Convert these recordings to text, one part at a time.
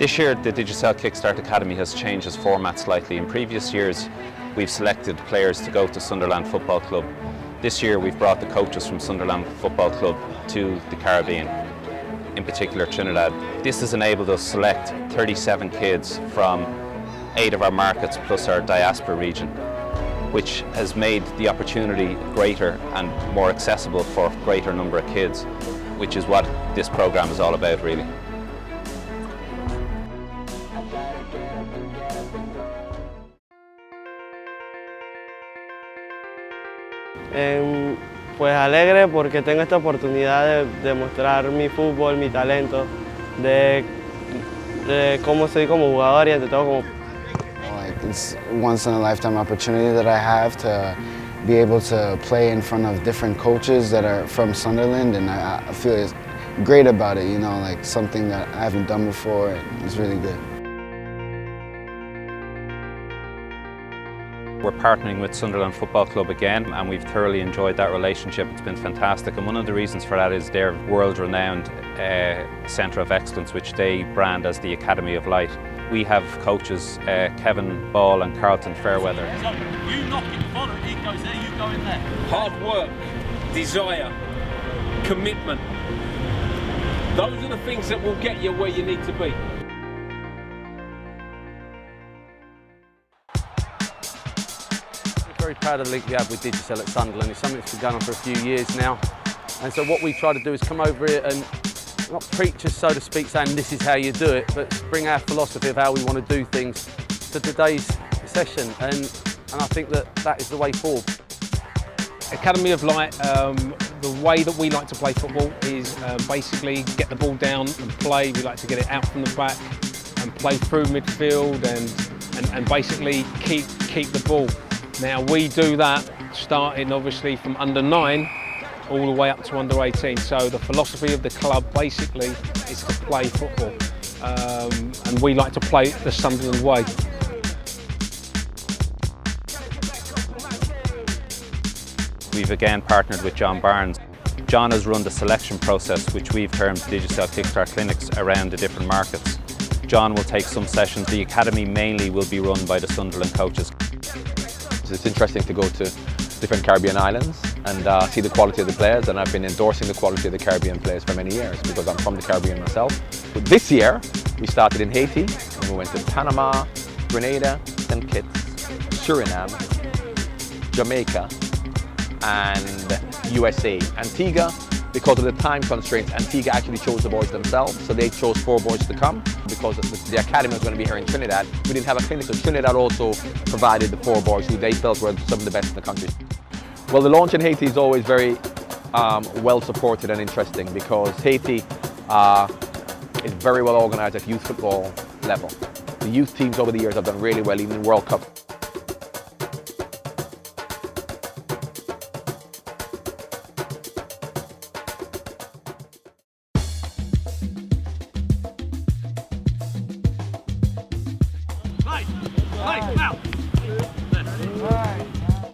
This year the Digicel Kickstart Academy has changed its format slightly. In previous years we've selected players to go to Sunderland Football Club. This year we've brought the coaches from Sunderland Football Club to the Caribbean, in particular Trinidad. This has enabled us to select 37 kids from 8 of our markets plus our diaspora region, which has made the opportunity greater and more accessible for a greater number of kids, which is what this program is all about really. Pues alegre porque tengo esta oportunidad de mostrar mi fútbol, mi talento, de cómo soy como jugador y ante todo como... It's a once-in-a-lifetime opportunity that I have to be able to play in front of different coaches that are from Sunderland, and I feel great about it, you know, like something that I haven't done before, and it's really good. We're partnering with Sunderland Football Club again, and we've thoroughly enjoyed that relationship. It's been fantastic, and one of the reasons for that is their world-renowned Centre of Excellence, which they brand as the Academy of Light. We have coaches Kevin Ball and Carlton Fairweather. So you knock it, follow it, he goes there, you go in there. Hard work, desire, commitment. Those are the things that will get you where you need to be. Very proud of the link we have with Digicel at Sunderland. It's something that's been going on for a few years now. And so what we try to do is come over here and not preach us, so to speak, saying this is how you do it, but bring our philosophy of how we want to do things to today's session. And I think that is the way forward. Academy of Light, the way that we like to play football is basically get the ball down and play. We like to get it out from the back and play through midfield and basically keep the ball. Now we do that starting obviously from under 9 all the way up to under 18. So the philosophy of the club basically is to play football, and we like to play the Sunderland way. We've again partnered with John Barnes. John has run the selection process, which we've termed Digicel Kickstart clinics, around the different markets. John will take some sessions. The academy mainly will be run by the Sunderland coaches. It's interesting to go to different Caribbean islands and see the quality of the players, and I've been endorsing the quality of the Caribbean players for many years because I'm from the Caribbean myself. But this year we started in Haiti and we went to Panama, Grenada, St. Kitts, Suriname, Jamaica and USA. Antigua, because of the time constraints, Antigua actually chose the boys themselves, so they chose 4 boys to come because the academy was going to be here in Trinidad. We didn't have a clinic, so Trinidad also provided the 4 boys who they felt were some of the best in the country. Well, the launch in Haiti is always very well supported and interesting because Haiti is very well organised at youth football level. The youth teams over the years have done really well, even in World Cup.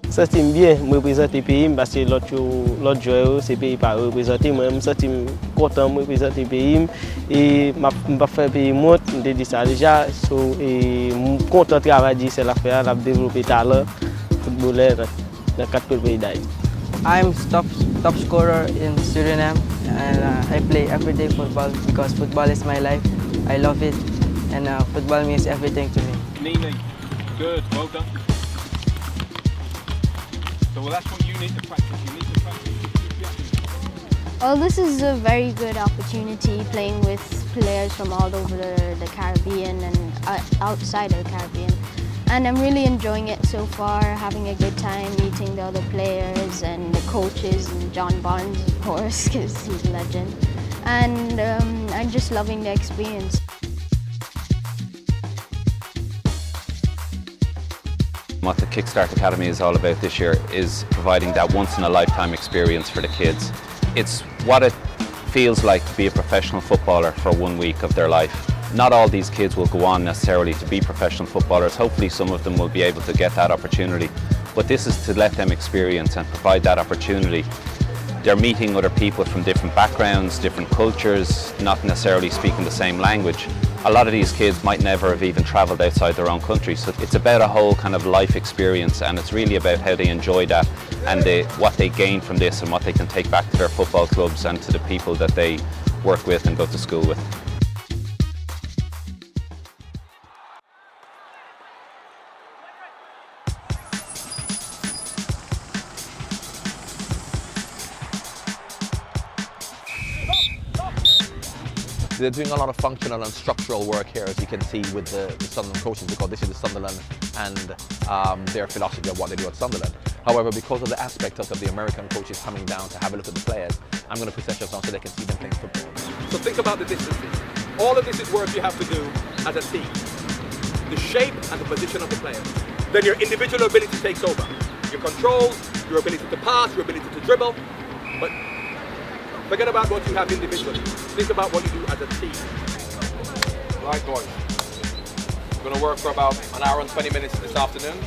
Ça c'est bien, me représenter pays parce que l'autre joueur c'est pays pas représenter moi, me sentir content me représenter pays et m'a fait pays monte, je dis ça déjà, et content travailler c'est l'affaire, la développer talent footballeur dans 4 pays d'Haïti. I'm top scorer in Suriname and I play everyday football because football is my life. I love it and football means everything to me. Nini, good, well done. So well, that's what you need to practice. You need to practice. Well, this is a very good opportunity playing with players from all over the Caribbean and outside of the Caribbean. And I'm really enjoying it so far, having a good time meeting the other players and the coaches and John Barnes, of course, because he's a legend. And I'm just loving the experience. What the Kickstart Academy is all about this year is providing that once-in-a-lifetime experience for the kids. It's what it feels like to be a professional footballer for 1 week of their life. Not all these kids will go on necessarily to be professional footballers. Hopefully some of them will be able to get that opportunity. But this is to let them experience and provide that opportunity. They're meeting other people from different backgrounds, different cultures, not necessarily speaking the same language. a lot of these kids might never have even travelled outside their own country. So it's about a whole kind of life experience, and it's really about how they enjoy that and what they gain from this and what they can take back to their football clubs and to the people that they work with and go to school with. They're doing a lot of functional and structural work here, as you can see with the Sunderland coaches, because this is the Sunderland and their philosophy of what they do at Sunderland. However, because of the aspect of the American coaches coming down to have a look at the players, I'm going to put sessions on so they can see them playing football. So think about the distances. All of this is work you have to do as a team. The shape and the position of the players. Then your individual ability takes over. Your control, your ability to pass, your ability to dribble. But forget about what you have individually. Think about what you do as a team. Right, boys. We're going to work for about an hour and 20 minutes this afternoon.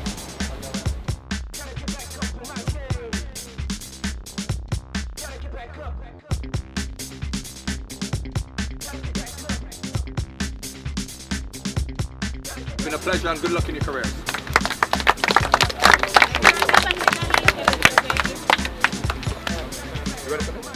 It's been a pleasure and good luck in your careers. You ready for this?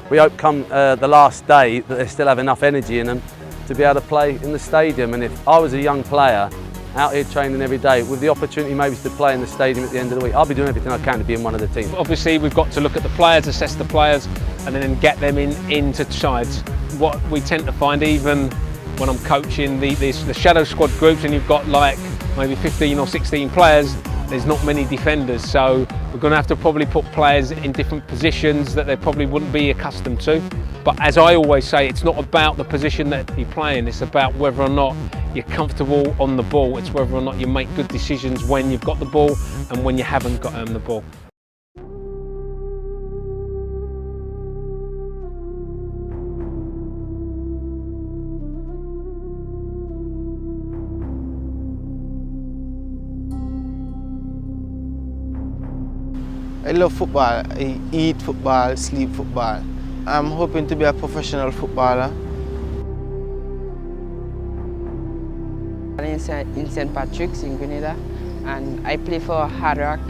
We hope come the last day that they still have enough energy in them to be able to play in the stadium. And if I was a young player out here training every day with the opportunity maybe to play in the stadium at the end of the week, I'll be doing everything I can to be in one of the teams. Obviously we've got to look at the players, assess the players and then get them into sides. What we tend to find, even when I'm coaching the shadow squad groups and you've got like maybe 15 or 16 players, there's not many defenders, so we're going to have to probably put players in different positions that they probably wouldn't be accustomed to. But as I always say, it's not about the position that you're playing, it's about whether or not you're comfortable on the ball. It's whether or not you make good decisions when you've got the ball and when you haven't got the ball. I love football. I eat football, sleep football. I'm hoping to be a professional footballer. I'm in St. Patrick's in Grenada, and I play for Hard Rock.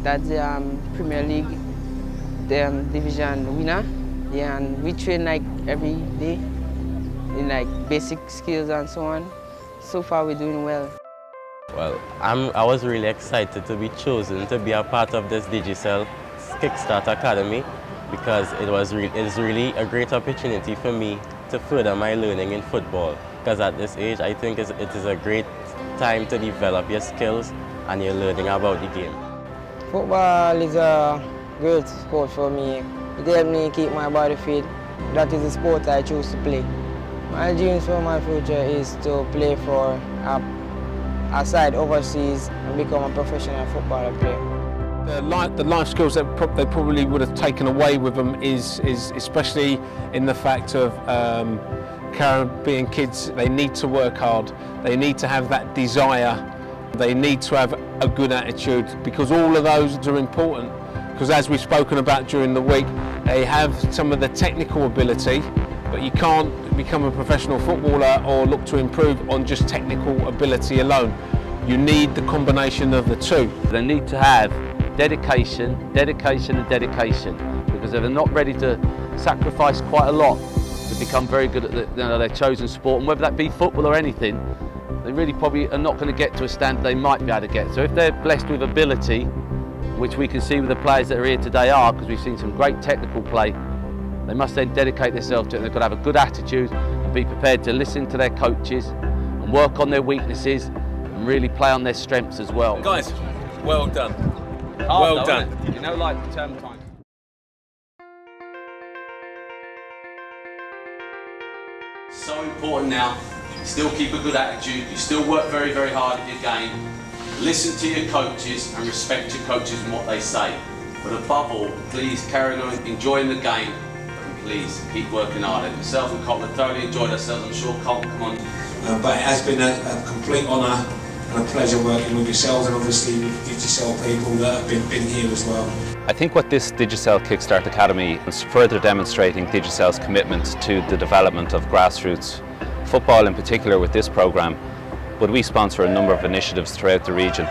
That's the Premier League, the division winner. Yeah, and we train like every day in like basic skills and so on. So far we're doing well. Well, I was really excited to be chosen to be a part of this Digicel Kickstart Academy because it is really a great opportunity for me to further my learning in football. Because at this age, I think it is a great time to develop your skills and your learning about the game. Football is a great sport for me. It helps me keep my body fit. That is the sport I choose to play. My dreams for my future is to play for a side overseas and become a professional footballer player. The life skills that they probably would have taken away with them is especially in the fact of Caribbean kids, they need to work hard, they need to have that desire, they need to have a good attitude, because all of those are important. Because as we've spoken about during the week, they have some of the technical ability, but you can't become a professional footballer or look to improve on just technical ability alone. You need the combination of the two. They need to have dedication, dedication and dedication, because if they're not ready to sacrifice quite a lot to become very good at their chosen sport, and whether that be football or anything, they really probably are not going to get to a standard they might be able to get. So if they're blessed with ability, which we can see with the players that are here today are, because we've seen some great technical play, they must then dedicate themselves to it. They've got to have a good attitude and be prepared to listen to their coaches and work on their weaknesses and really play on their strengths as well. Guys, well done. Well done. You know, like term time. So important now. You still keep a good attitude. You still work very, very hard at your game. Listen to your coaches and respect your coaches and what they say. But above all, please carry on enjoying the game. And please keep working hard. Myself and Colin thoroughly enjoyed ourselves. I'm sure Colin, come on. But it has been a complete honour and a pleasure working with yourselves, and obviously with Digicel people that have been here as well. I think what this Digicel Kickstart Academy is further demonstrating Digicel's commitment to the development of grassroots football, in particular with this programme, but we sponsor a number of initiatives throughout the region.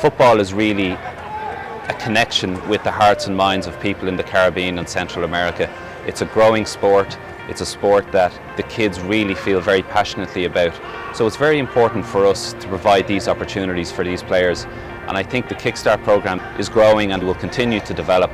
Football is really a connection with the hearts and minds of people in the Caribbean and Central America. It's a growing sport. It's a sport that the kids really feel very passionately about. So it's very important for us to provide these opportunities for these players. And I think the Kickstart programme is growing and will continue to develop.